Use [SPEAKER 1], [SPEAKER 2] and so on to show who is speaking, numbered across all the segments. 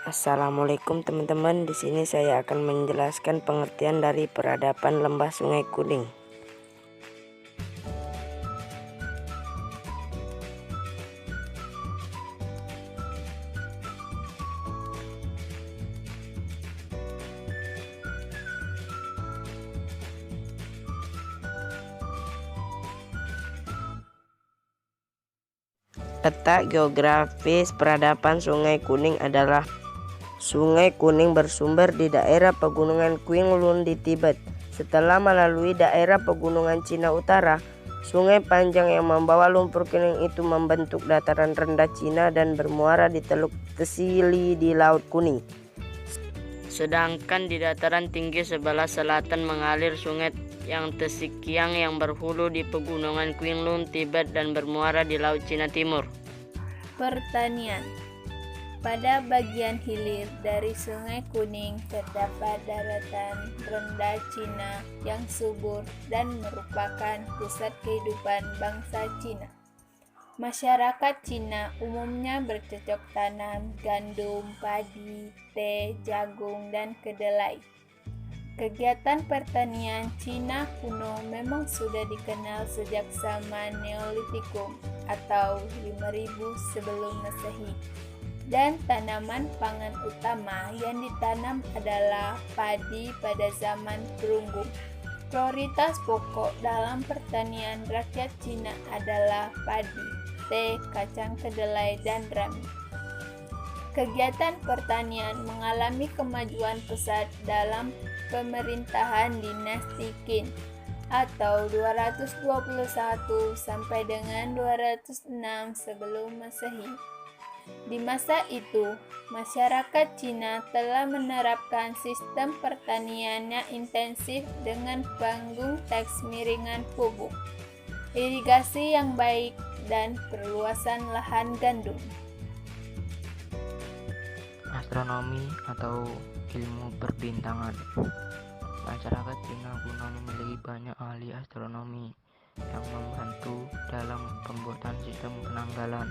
[SPEAKER 1] Assalamualaikum teman-teman. Di sini saya akan menjelaskan pengertian dari peradaban lembah Sungai Kuning. Letak geografis peradaban Sungai Kuning adalah Sungai Kuning bersumber di daerah pegunungan Qinglun di Tibet. Setelah melalui daerah pegunungan Cina Utara, sungai panjang yang membawa lumpur kuning itu membentuk dataran rendah Cina dan bermuara di Teluk Tesili di Laut Kuning. Sedangkan di dataran tinggi sebelah selatan mengalir sungai yang Tesikiang yang berhulu di pegunungan Qinglun, Tibet dan bermuara di Laut Cina Timur.
[SPEAKER 2] Pertanian. Pada bagian hilir dari Sungai Kuning terdapat daratan rendah Cina yang subur dan merupakan pusat kehidupan bangsa Cina. Masyarakat Cina umumnya bercocok tanam gandum, padi, teh, jagung, dan kedelai. Kegiatan pertanian Cina kuno memang sudah dikenal sejak zaman Neolitikum atau 5000 sebelum Masehi. Dan tanaman pangan utama yang ditanam adalah padi pada zaman perunggu. Prioritas pokok dalam pertanian rakyat Cina adalah padi, teh, kacang kedelai, dan rami. Kegiatan pertanian mengalami kemajuan pesat dalam pemerintahan dinasti Qin atau 221 sampai dengan 206 sebelum Masehi. Di masa itu, masyarakat Cina telah menerapkan sistem pertanian yang intensif dengan panggung teks miringan pupuk, irigasi yang baik, dan perluasan lahan gandum.
[SPEAKER 3] Astronomi atau ilmu perbintangan. Masyarakat Cina kuno memiliki banyak ahli astronomi yang membantu dalam pembuatan sistem penanggalan.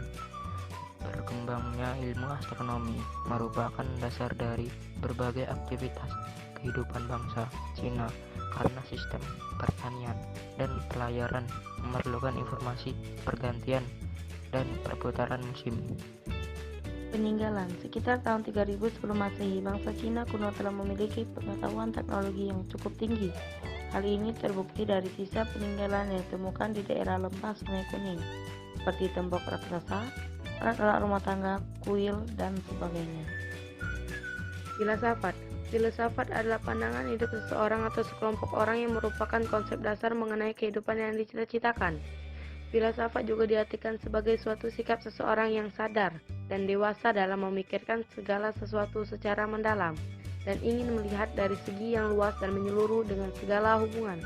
[SPEAKER 3] Berkembangnya ilmu astronomi merupakan dasar dari berbagai aktivitas kehidupan bangsa Cina karena sistem pertanian dan pelayaran memerlukan informasi pergantian dan perputaran musim.
[SPEAKER 4] Peninggalan. Sekitar tahun 3000 sebelum Masehi, bangsa Cina kuno telah memiliki pengetahuan teknologi yang cukup tinggi. Hal ini terbukti dari sisa peninggalan yang ditemukan di daerah lembah Sungai Kuning, seperti tembok raksasa, alat-alat rumah tangga, kuil, dan sebagainya. Filsafat. Filsafat adalah pandangan hidup seseorang atau sekelompok orang yang merupakan konsep dasar mengenai kehidupan yang dicita-citakan. Filsafat juga diartikan sebagai suatu sikap seseorang yang sadar dan dewasa dalam memikirkan segala sesuatu secara mendalam dan ingin melihat dari segi yang luas dan menyeluruh dengan segala hubungan.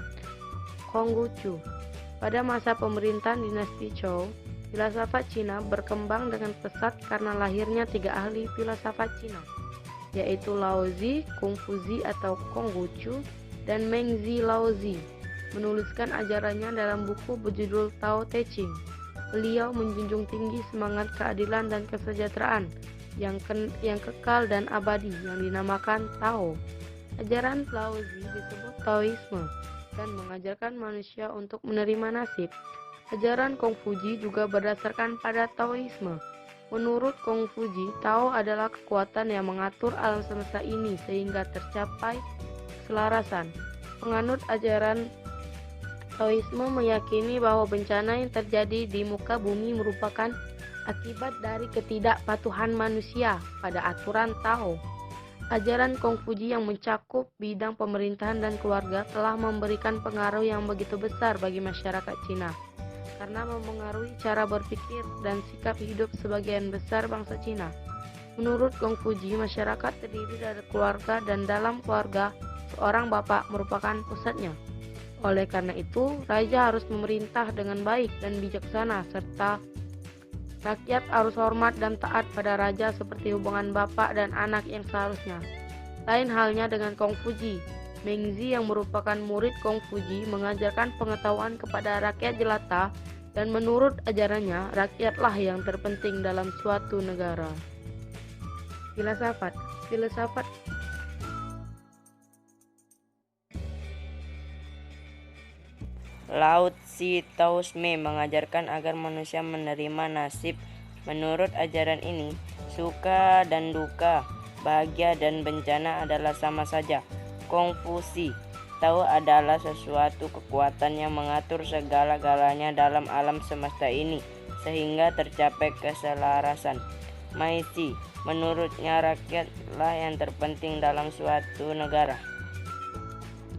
[SPEAKER 4] Konghucu. Pada masa pemerintahan dinasti Zhou, filsafat Cina berkembang dengan pesat karena lahirnya 3 ahli filsafat Cina, yaitu Laozi, Kongfuzi atau Konghucu, dan Mengzi Laozi, menuliskan ajarannya dalam buku berjudul Tao Te Ching. Beliau menjunjung tinggi semangat keadilan dan kesejahteraan yang kekal dan abadi yang dinamakan Tao. Ajaran Laozi disebut Taoisme dan mengajarkan manusia untuk menerima nasib. Ajaran Kongfuji juga berdasarkan pada Taoisme. Menurut Kongfuji, Tao adalah kekuatan yang mengatur alam semesta ini sehingga tercapai keselarasan. Penganut ajaran Taoisme meyakini bahwa bencana yang terjadi di muka bumi merupakan akibat dari ketidakpatuhan manusia pada aturan Tao. Ajaran Kongfuji yang mencakup bidang pemerintahan dan keluarga telah memberikan pengaruh yang begitu besar bagi masyarakat Cina, karena memengaruhi cara berpikir dan sikap hidup sebagian besar bangsa Cina. Menurut Kongfuji, masyarakat terdiri dari keluarga dan dalam keluarga, seorang bapak merupakan pusatnya. Oleh karena itu, raja harus memerintah dengan baik dan bijaksana, serta rakyat harus hormat dan taat pada raja seperti hubungan bapak dan anak yang seharusnya. Lain halnya dengan Kongfuji. Mengzi yang merupakan murid Kongfuji mengajarkan pengetahuan kepada rakyat jelata dan menurut ajarannya, rakyatlah yang terpenting dalam suatu negara. Filsafat. Filsafat
[SPEAKER 1] Lao Tzu Taoisme mengajarkan agar manusia menerima nasib. Menurut ajaran ini, suka dan duka, bahagia dan bencana adalah sama saja. Konfusi tahu adalah sesuatu kekuatan yang mengatur segala-galanya dalam alam semesta ini sehingga tercapai keselarasan. Maisi, menurutnya rakyatlah yang terpenting dalam suatu negara.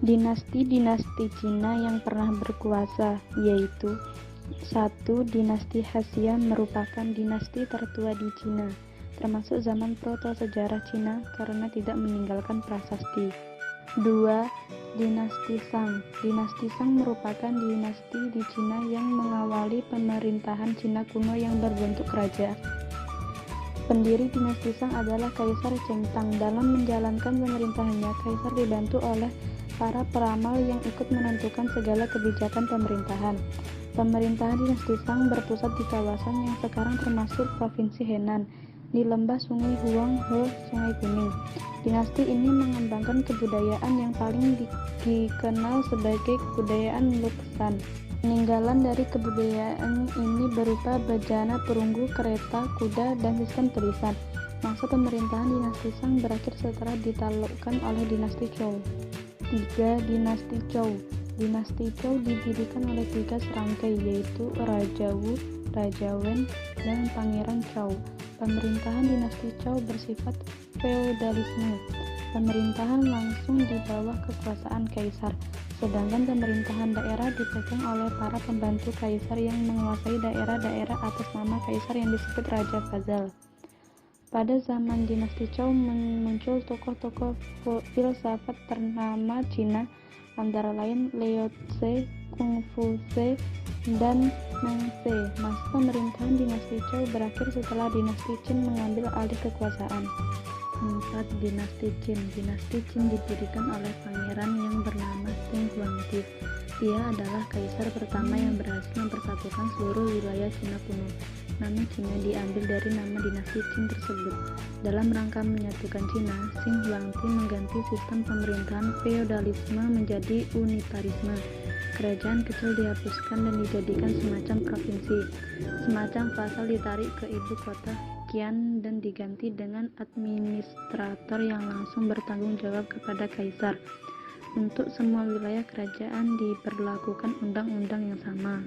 [SPEAKER 5] Dinasti-dinasti Cina yang pernah berkuasa, yaitu 1. Dinasti Joseon merupakan dinasti tertua di Cina, termasuk zaman proto-sejarah Cina karena tidak meninggalkan prasasti. 2. Dinasti Shang. Dinasti Shang merupakan dinasti di Cina yang mengawali pemerintahan Cina kuno yang berbentuk kerajaan. Pendiri dinasti Shang adalah Kaisar Chengtang. Dalam menjalankan pemerintahannya, Kaisar dibantu oleh para peramal yang ikut menentukan segala kebijakan pemerintahan. Pemerintahan dinasti Shang berpusat di kawasan yang sekarang termasuk Provinsi Henan, di lembah Sungai Huanghe, Sungai Kuning. Dinasti ini mengembangkan kebudayaan yang paling dikenal sebagai kebudayaan Luxan. Peninggalan dari kebudayaan ini berupa bejana perunggu, kereta, kuda, dan sistem tulisan. Masa pemerintahan dinasti Shang berakhir setelah ditaklukkan oleh dinasti Zhou. 3. Dinasti Zhou. Dinasti Zhou didirikan oleh 3 serangkai, yaitu Raja Wu, Raja Wen, dan Pangeran Zhou. Pemerintahan dinasti Zhou bersifat feodalisme. Pemerintahan langsung di bawah kekuasaan kaisar, sedangkan pemerintahan daerah dipegang oleh para pembantu kaisar yang menguasai daerah-daerah atas nama kaisar yang disebut Raja Fazal. Pada zaman dinasti Zhou muncul tokoh-tokoh filsafat ternama Cina, antara lain Lao Tzu, Confucius, dan Mengse. Masa pemerintahan dinasti Zhou berakhir setelah dinasti Qin mengambil alih kekuasaan. 4. Dinasti Qin. Dinasti Qin didirikan oleh pangeran yang bernama Xing Huangdi. Dia adalah kaisar pertama yang berhasil mempersatukan seluruh wilayah Cina kuno. Nama Cina diambil dari nama dinasti Qin tersebut. Dalam rangka menyatukan Cina, Xing Huangdi mengganti sistem pemerintahan feodalisme menjadi unitarisme. Kerajaan kecil dihapuskan dan dijadikan semacam provinsi. Semacam pasal ditarik ke ibu kota Qian dan diganti dengan administrator yang langsung bertanggung jawab kepada kaisar. Untuk semua wilayah kerajaan diberlakukan undang-undang yang sama.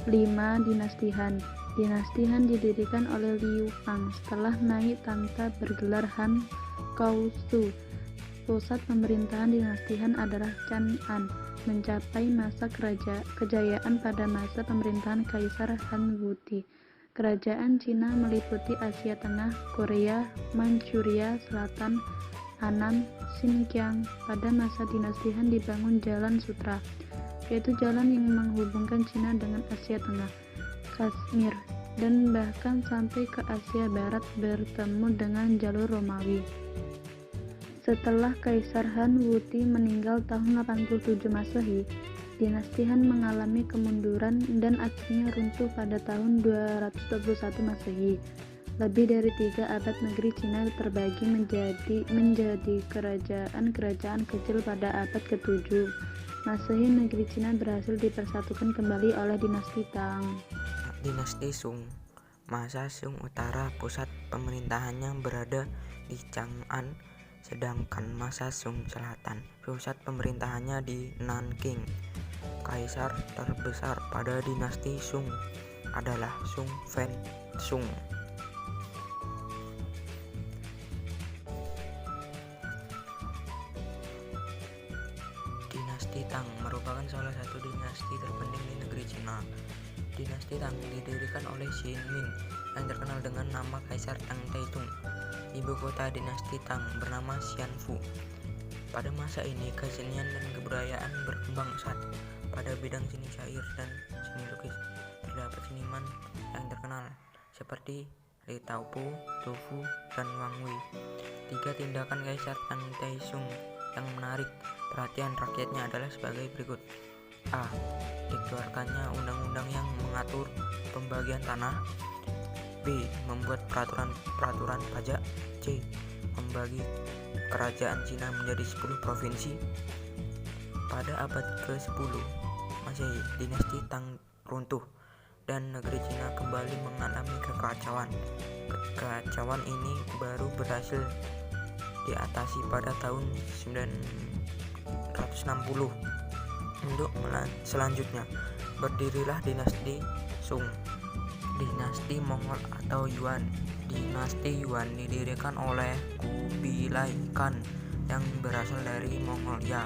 [SPEAKER 5] 5. Dinasti Han. Dinasti Han didirikan oleh Liu Fang setelah naik tahta bergelar Han Kaozu. Pusat pemerintahan dinasti Han adalah Chang'an, mencapai masa kejayaan pada masa pemerintahan Kaisar Han Wuti. Kerajaan Cina meliputi Asia Tengah, Korea, Manchuria Selatan, Henan, Xinjiang. Pada masa dinasti Han dibangun Jalan Sutra, yaitu jalan yang menghubungkan Cina dengan Asia Tengah, Kashmir, dan bahkan sampai ke Asia Barat bertemu dengan jalur Romawi. Setelah Kaisar Han Wuti meninggal tahun 87 Masehi, dinasti Han mengalami kemunduran dan akhirnya runtuh pada tahun 221 Masehi. Lebih dari 3 abad negeri Cina terbagi menjadi kerajaan-kerajaan kecil pada abad ke-7 Masehi. Negeri Cina berhasil dipersatukan kembali oleh dinasti Tang.
[SPEAKER 3] Dinasti Sung. Masa Sung Utara, pusat pemerintahannya berada di Chang'an, sedangkan masa Sung Selatan, pusat pemerintahannya di Nanking. Kaisar terbesar pada dinasti Sung adalah Sung Fen Sung. Dinasti Tang merupakan salah satu dinasti terpenting di negeri Cina. Dinasti Tang didirikan oleh Xin Min yang terkenal dengan nama Kaisar Tang Taitung. Ibu kota dinasti Tang bernama Xianfu. Pada masa ini kesenian dan kebudayaan berkembang pesat. Pada bidang seni syair dan seni lukis terdapat seniman yang terkenal seperti Li Taupu, Tu Fu, dan Wang Wei. 3 tindakan Kaisar Tang Taisung yang menarik perhatian rakyatnya adalah sebagai berikut. A. Dikeluarkannya undang-undang yang mengatur pembagian tanah. B. Membuat peraturan pajak C. Membagi kerajaan Cina menjadi 10 provinsi. Pada abad ke-10 Masehi, dinasti Tang runtuh dan negeri Cina kembali mengalami kekacauan. Kekacauan ini baru berhasil diatasi pada tahun 960. Untuk selanjutnya, berdirilah dinasti Sung. Dinasti Mongol atau Yuan. Dinasti Yuan didirikan oleh Kubilai Khan yang berasal dari Mongolia.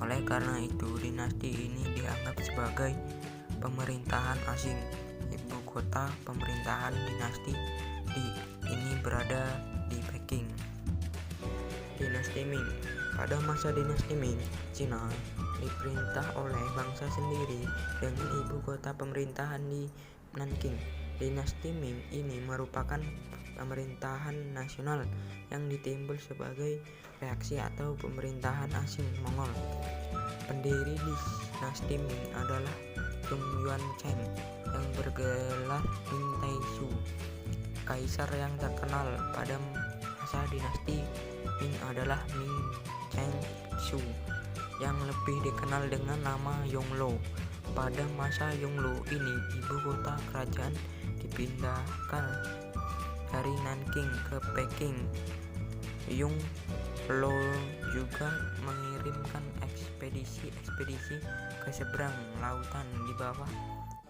[SPEAKER 3] Oleh karena itu, dinasti ini dianggap sebagai pemerintahan asing. Ibu kota pemerintahan dinasti ini berada di Peking. Dinasti Ming. Pada masa dinasti Ming, Cina diperintah oleh bangsa sendiri dengan ibu kota pemerintahan di Nanking. Dinasti Ming ini merupakan pemerintahan nasional yang ditimbul sebagai reaksi atau pemerintahan asing Mongol. Pendiri dinasti Ming adalah Tung Yuan Cheng yang bergelar Ming Taishu. Kaisar yang terkenal pada masa dinasti Ming adalah Ming Chengshu yang lebih dikenal dengan nama Yongle. Pada masa Yongle ini, ibu kota kerajaan dipindahkan dari Nanking ke Peking. Yongle juga mengirimkan ekspedisi ke seberang lautan di bawah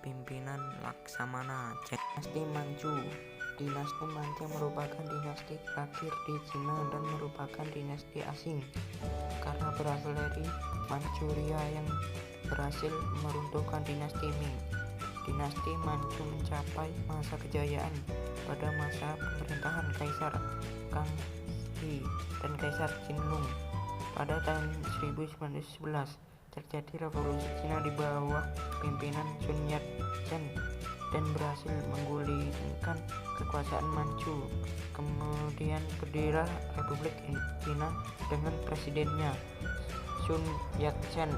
[SPEAKER 3] pimpinan Laksamana. Dinasti Manchu. Dinasti Manchu merupakan dinasti terakhir di Cina dan merupakan dinasti asing karena berasal dari Manchuria yang berhasil meruntuhkan dinasti Ming. Dinasti Manchu mencapai masa kejayaan pada masa pemerintahan Kaisar Kangxi dan Kaisar Qinlong. Pada tahun 1911 terjadi revolusi Cina di bawah pimpinan Sun Yat-sen dan berhasil menggulingkan kekuasaan Manchu. Kemudian berdirilah Republik Cina dengan presidennya Sun Yat-sen.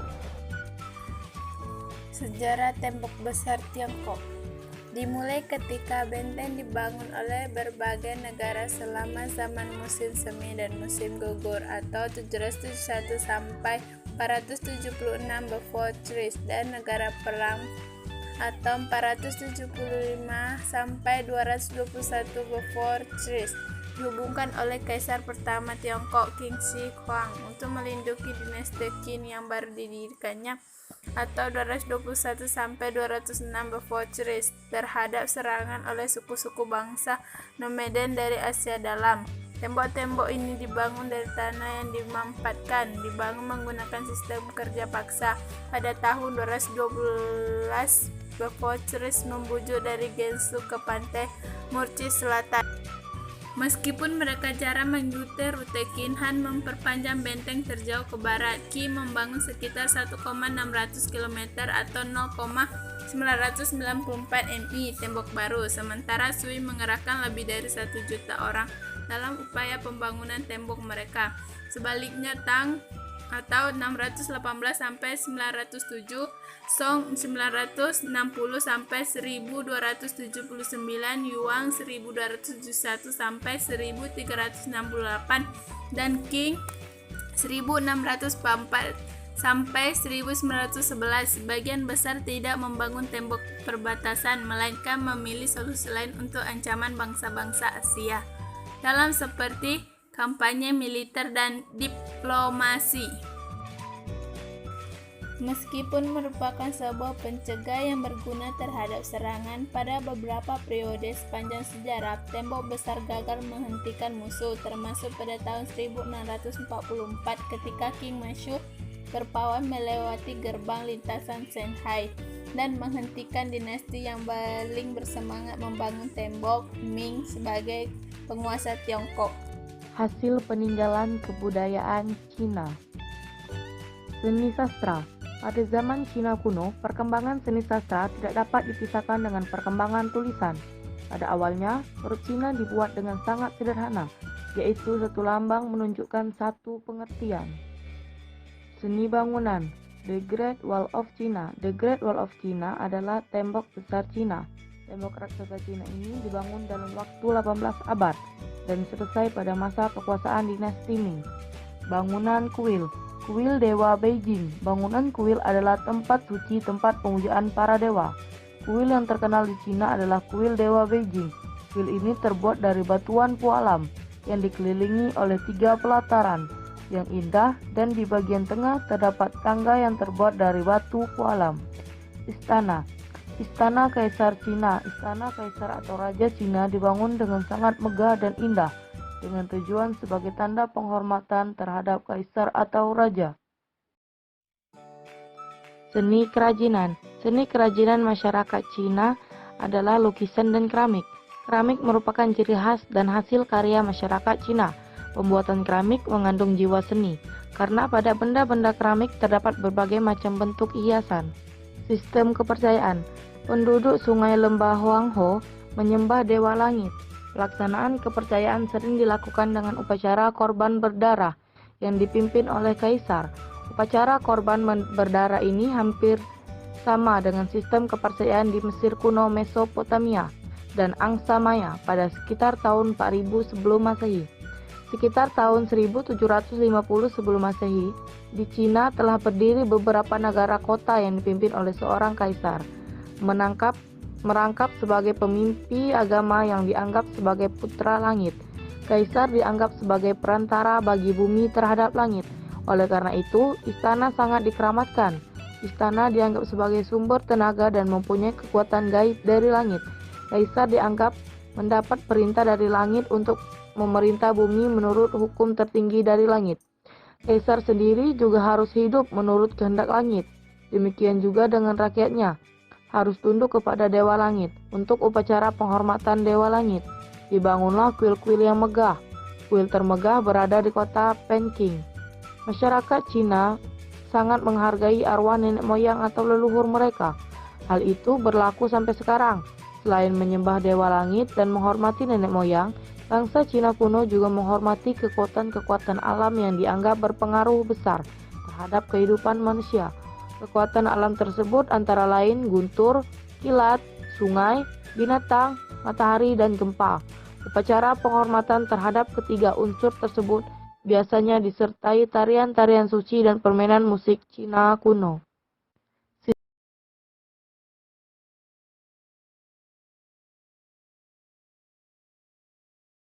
[SPEAKER 2] Sejarah tembok besar Tiongkok dimulai ketika benteng dibangun oleh berbagai negara selama zaman musim semi dan musim gugur atau 771 sampai 476 before Christ dan negara perang atau 475 sampai 221 before Christ dihubungkan oleh Kaisar pertama Tiongkok Qin Shi Huang untuk melindungi dinasti Qin yang baru didirikannya atau 221 sampai 206 before Christ terhadap serangan oleh suku-suku bangsa nomaden dari Asia Dalam. Tembok-tembok ini dibangun dari tanah yang dimanfaatkan, dibangun menggunakan sistem kerja paksa. Pada tahun 212 before Christ membujuk dari Gansu ke pantai Murci Selatan. Meskipun mereka jarang mengikuti rute Qin, Han memperpanjang benteng terjauh ke barat. Qi membangun sekitar 1,600 km atau 0,994 mi tembok baru, sementara Sui mengerahkan lebih dari 1 juta orang dalam upaya pembangunan tembok mereka. Sebaliknya Tang atau 618 sampai 907, Song 960 sampai 1279, Yuan 1271 sampai 1368 dan Qing 1604 sampai 1911. Sebagian besar tidak membangun tembok perbatasan melainkan memilih solusi lain untuk ancaman bangsa-bangsa Asia dalam seperti kampanye militer dan diplomasi. Meskipun merupakan sebuah pencegah yang berguna terhadap serangan, pada beberapa periode sepanjang sejarah, tembok besar gagal menghentikan musuh, termasuk pada tahun 1644 ketika Qing Manchu berpawan melewati gerbang lintasan Shanghai dan menghentikan dinasti yang paling bersemangat membangun tembok, Ming, sebagai penguasa Tiongkok.
[SPEAKER 4] Hasil peninggalan kebudayaan Cina. Seni sastra. Pada zaman Cina kuno, perkembangan seni sastra tidak dapat dipisahkan dengan perkembangan tulisan. Pada awalnya, huruf Cina dibuat dengan sangat sederhana, yaitu satu lambang menunjukkan satu pengertian. Seni bangunan. The Great Wall of China. The Great Wall of China adalah tembok besar Cina. Tembok raksasa Cina ini dibangun dalam waktu 18 abad. dan selesai pada masa kekuasaan dinasti Ming. Bangunan kuil. Kuil Dewa Beijing. Bangunan kuil adalah tempat suci, tempat pemujaan para dewa. Kuil yang terkenal di Cina adalah kuil Dewa Beijing. Kuil ini terbuat dari batuan pualam yang dikelilingi oleh 3 pelataran yang indah, dan di bagian tengah terdapat tangga yang terbuat dari batu pualam. Istana. Istana Kaisar Cina. Istana Kaisar atau Raja Cina dibangun dengan sangat megah dan indah dengan tujuan sebagai tanda penghormatan terhadap kaisar atau raja. Seni kerajinan. Seni kerajinan masyarakat Cina adalah lukisan dan keramik. Keramik merupakan ciri khas dan hasil karya masyarakat Cina. Pembuatan keramik mengandung jiwa seni, karena pada benda-benda keramik terdapat berbagai macam bentuk hiasan. Sistem kepercayaan. Penduduk Sungai Lembah Huangho menyembah Dewa Langit. Pelaksanaan kepercayaan sering dilakukan dengan upacara korban berdarah yang dipimpin oleh kaisar. Upacara korban berdarah ini hampir sama dengan sistem kepercayaan di Mesir kuno, Mesopotamia, dan Angsa Maya pada sekitar tahun 4000 sebelum Masehi. Sekitar tahun 1750 sebelum Masehi, di Cina telah berdiri beberapa negara kota yang dipimpin oleh seorang kaisar, merangkap sebagai pemimpin agama yang dianggap sebagai putra langit. Kaisar dianggap sebagai perantara bagi bumi terhadap langit. Oleh karena itu, istana sangat dikeramatkan. Istana dianggap sebagai sumber tenaga dan mempunyai kekuatan gaib dari langit. Kaisar dianggap mendapat perintah dari langit untuk memerintah bumi menurut hukum tertinggi dari langit. Kaisar sendiri juga harus hidup menurut kehendak langit. Demikian juga dengan rakyatnya, harus tunduk kepada Dewa Langit. Untuk upacara penghormatan Dewa Langit, dibangunlah kuil-kuil yang megah. Kuil termegah berada di kota Peking. Masyarakat Cina sangat menghargai arwah nenek moyang atau leluhur mereka. Hal itu berlaku sampai sekarang. Selain menyembah Dewa Langit dan menghormati nenek moyang, bangsa Cina kuno juga menghormati kekuatan-kekuatan alam yang dianggap berpengaruh besar terhadap kehidupan manusia. Kekuatan alam tersebut antara lain guntur, kilat, sungai, binatang, matahari, dan gempa. Upacara penghormatan terhadap ketiga unsur tersebut biasanya disertai tarian-tarian suci dan permainan musik Cina kuno.